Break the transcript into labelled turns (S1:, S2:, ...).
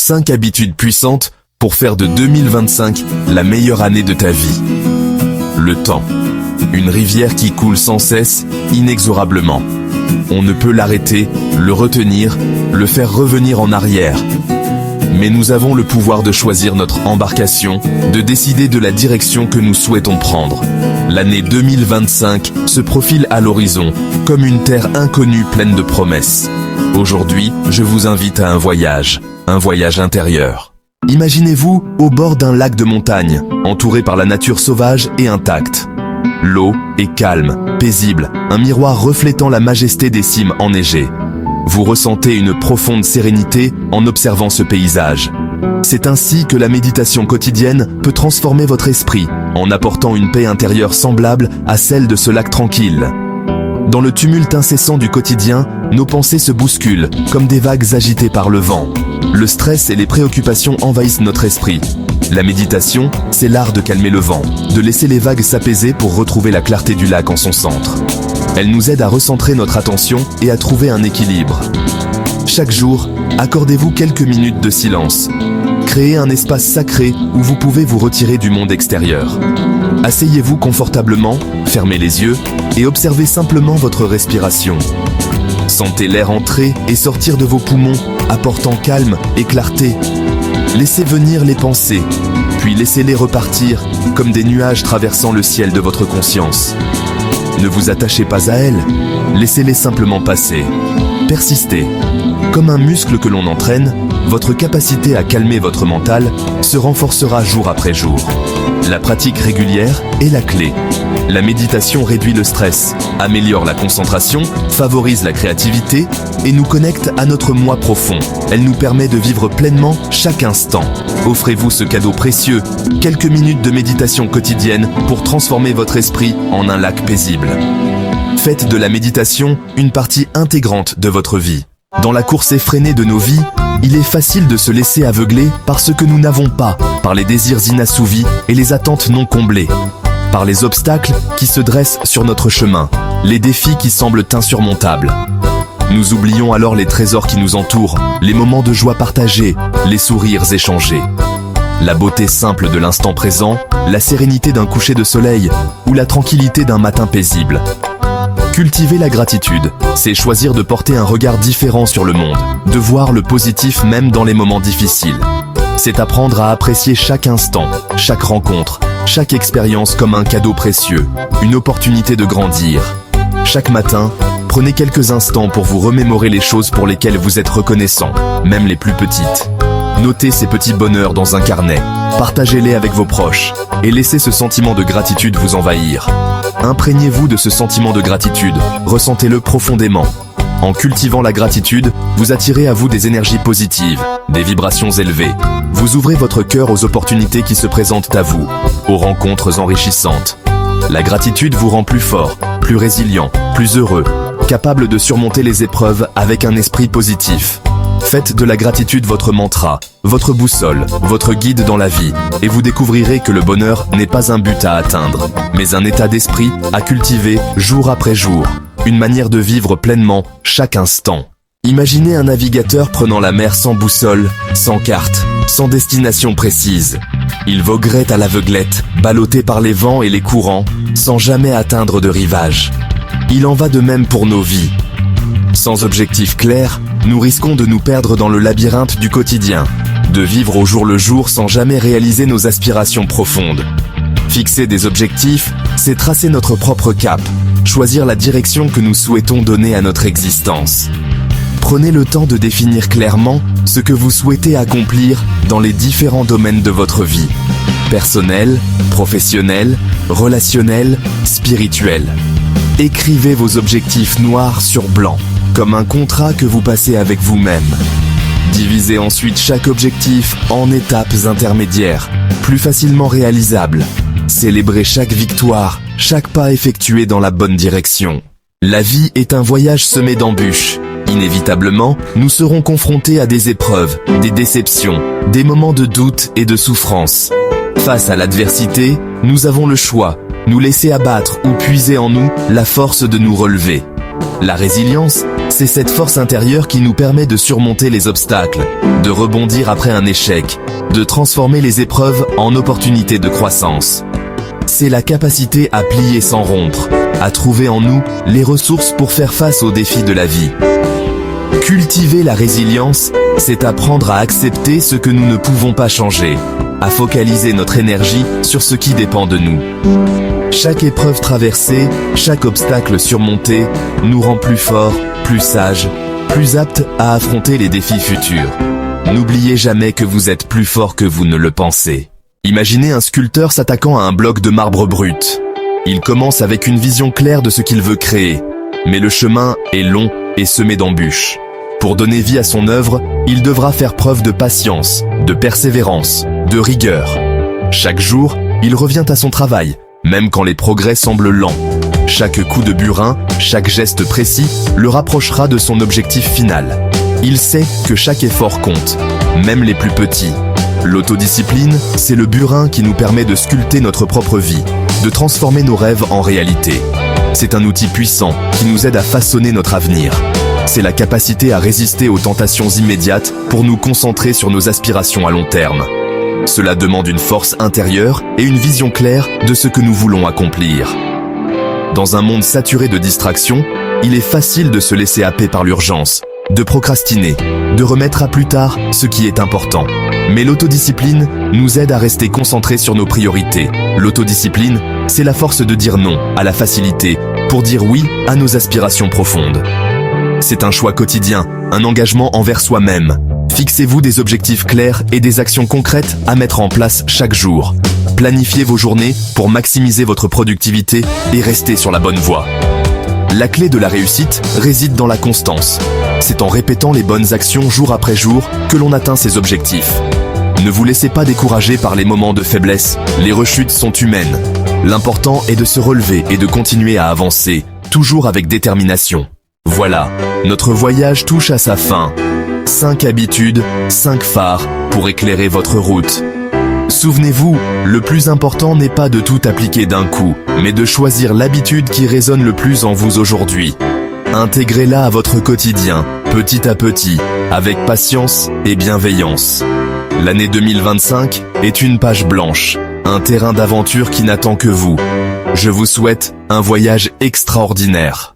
S1: 5 habitudes puissantes pour faire de 2025 la meilleure année de ta vie. Le temps. Une rivière qui coule sans cesse, inexorablement. On ne peut l'arrêter, le retenir, le faire revenir en arrière. Mais nous avons le pouvoir de choisir notre embarcation, de décider de la direction que nous souhaitons prendre. L'année 2025 se profile à l'horizon, comme une terre inconnue pleine de promesses. Aujourd'hui, je vous invite à un voyage intérieur. Imaginez-vous au bord d'un lac de montagne, entouré par la nature sauvage et intacte. L'eau est calme, paisible, un miroir reflétant la majesté des cimes enneigées. Vous ressentez une profonde sérénité en observant ce paysage. C'est ainsi que la méditation quotidienne peut transformer votre esprit, en apportant une paix intérieure semblable à celle de ce lac tranquille. Dans le tumulte incessant du quotidien, nos pensées se bousculent, comme des vagues agitées par le vent. Le stress et les préoccupations envahissent notre esprit. La méditation, c'est l'art de calmer le vent, de laisser les vagues s'apaiser pour retrouver la clarté du lac en son centre. Elle nous aide à recentrer notre attention et à trouver un équilibre. Chaque jour, accordez-vous quelques minutes de silence. Créez un espace sacré où vous pouvez vous retirer du monde extérieur. Asseyez-vous confortablement, fermez les yeux et observez simplement votre respiration. Sentez l'air entrer et sortir de vos poumons, apportant calme et clarté. Laissez venir les pensées, puis laissez-les repartir comme des nuages traversant le ciel de votre conscience. Ne vous attachez pas à elles, laissez-les simplement passer. Persistez. Comme un muscle que l'on entraîne, votre capacité à calmer votre mental se renforcera jour après jour. La pratique régulière est la clé. La méditation réduit le stress, améliore la concentration, favorise la créativité et nous connecte à notre moi profond. Elle nous permet de vivre pleinement chaque instant. Offrez-vous ce cadeau précieux, quelques minutes de méditation quotidienne pour transformer votre esprit en un lac paisible. Faites de la méditation une partie intégrante de votre vie. Dans la course effrénée de nos vies, il est facile de se laisser aveugler par ce que nous n'avons pas, par les désirs inassouvis et les attentes non comblées, par les obstacles qui se dressent sur notre chemin, les défis qui semblent insurmontables. Nous oublions alors les trésors qui nous entourent, les moments de joie partagés, les sourires échangés. La beauté simple de l'instant présent, la sérénité d'un coucher de soleil ou la tranquillité d'un matin paisible. Cultiver la gratitude, c'est choisir de porter un regard différent sur le monde, de voir le positif même dans les moments difficiles. C'est apprendre à apprécier chaque instant, chaque rencontre, chaque expérience comme un cadeau précieux, une opportunité de grandir. Chaque matin, prenez quelques instants pour vous remémorer les choses pour lesquelles vous êtes reconnaissant, même les plus petites. Notez ces petits bonheurs dans un carnet, partagez-les avec vos proches et laissez ce sentiment de gratitude vous envahir. Imprégnez-vous de ce sentiment de gratitude, ressentez-le profondément. En cultivant la gratitude, vous attirez à vous des énergies positives, des vibrations élevées. Vous ouvrez votre cœur aux opportunités qui se présentent à vous, aux rencontres enrichissantes. La gratitude vous rend plus fort, plus résilient, plus heureux, capable de surmonter les épreuves avec un esprit positif. Faites de la gratitude votre mantra, votre boussole, votre guide dans la vie, et vous découvrirez que le bonheur n'est pas un but à atteindre, mais un état d'esprit à cultiver jour après jour, une manière de vivre pleinement chaque instant. Imaginez un navigateur prenant la mer sans boussole, sans carte, sans destination précise. Il voguerait à l'aveuglette, ballotté par les vents et les courants, sans jamais atteindre de rivage. Il en va de même pour nos vies. Sans objectif clair, nous risquons de nous perdre dans le labyrinthe du quotidien, de vivre au jour le jour sans jamais réaliser nos aspirations profondes. Fixer des objectifs, c'est tracer notre propre cap, choisir la direction que nous souhaitons donner à notre existence. Prenez le temps de définir clairement ce que vous souhaitez accomplir dans les différents domaines de votre vie. Personnel, professionnel, relationnel, spirituel. Écrivez vos objectifs noir sur blanc, comme un contrat que vous passez avec vous-même. Divisez ensuite chaque objectif en étapes intermédiaires, plus facilement réalisables. Célébrez chaque victoire, chaque pas effectué dans la bonne direction. La vie est un voyage semé d'embûches. Inévitablement, nous serons confrontés à des épreuves, des déceptions, des moments de doute et de souffrance. Face à l'adversité, nous avons le choix, nous laisser abattre ou puiser en nous la force de nous relever. La résilience, C'est cette force intérieure qui nous permet de surmonter les obstacles, de rebondir après un échec, de transformer les épreuves en opportunités de croissance. C'est la capacité à plier sans rompre, à trouver en nous les ressources pour faire face aux défis de la vie. Cultiver la résilience, c'est apprendre à accepter ce que nous ne pouvons pas changer, à focaliser notre énergie sur ce qui dépend de nous. Chaque épreuve traversée, chaque obstacle surmonté, nous rend plus forts, plus sages, plus aptes à affronter les défis futurs. N'oubliez jamais que vous êtes plus fort que vous ne le pensez. Imaginez un sculpteur s'attaquant à un bloc de marbre brut. Il commence avec une vision claire de ce qu'il veut créer, mais le chemin est long et semé d'embûches. Pour donner vie à son œuvre, il devra faire preuve de patience, de persévérance, de rigueur. Chaque jour, il revient à son travail, même quand les progrès semblent lents. Chaque coup de burin, chaque geste précis le rapprochera de son objectif final. Il sait que chaque effort compte, même les plus petits. L'autodiscipline, c'est le burin qui nous permet de sculpter notre propre vie, de transformer nos rêves en réalité. C'est un outil puissant qui nous aide à façonner notre avenir. C'est la capacité à résister aux tentations immédiates pour nous concentrer sur nos aspirations à long terme. Cela demande une force intérieure et une vision claire de ce que nous voulons accomplir. Dans un monde saturé de distractions, il est facile de se laisser happer par l'urgence, de procrastiner, de remettre à plus tard ce qui est important. Mais l'autodiscipline nous aide à rester concentrés sur nos priorités. L'autodiscipline, c'est la force de dire non à la facilité pour dire oui à nos aspirations profondes. C'est un choix quotidien, un engagement envers soi-même. Fixez-vous des objectifs clairs et des actions concrètes à mettre en place chaque jour. Planifiez vos journées pour maximiser votre productivité et rester sur la bonne voie. La clé de la réussite réside dans la constance. C'est en répétant les bonnes actions jour après jour que l'on atteint ses objectifs. Ne vous laissez pas décourager par les moments de faiblesse, les rechutes sont humaines. L'important est de se relever et de continuer à avancer, toujours avec détermination. Voilà, notre voyage touche à sa fin. 5 habitudes, 5 phares pour éclairer votre route. Souvenez-vous, le plus important n'est pas de tout appliquer d'un coup, mais de choisir l'habitude qui résonne le plus en vous aujourd'hui. Intégrez-la à votre quotidien, petit à petit, avec patience et bienveillance. L'année 2025 est une page blanche, un terrain d'aventure qui n'attend que vous. Je vous souhaite un voyage extraordinaire.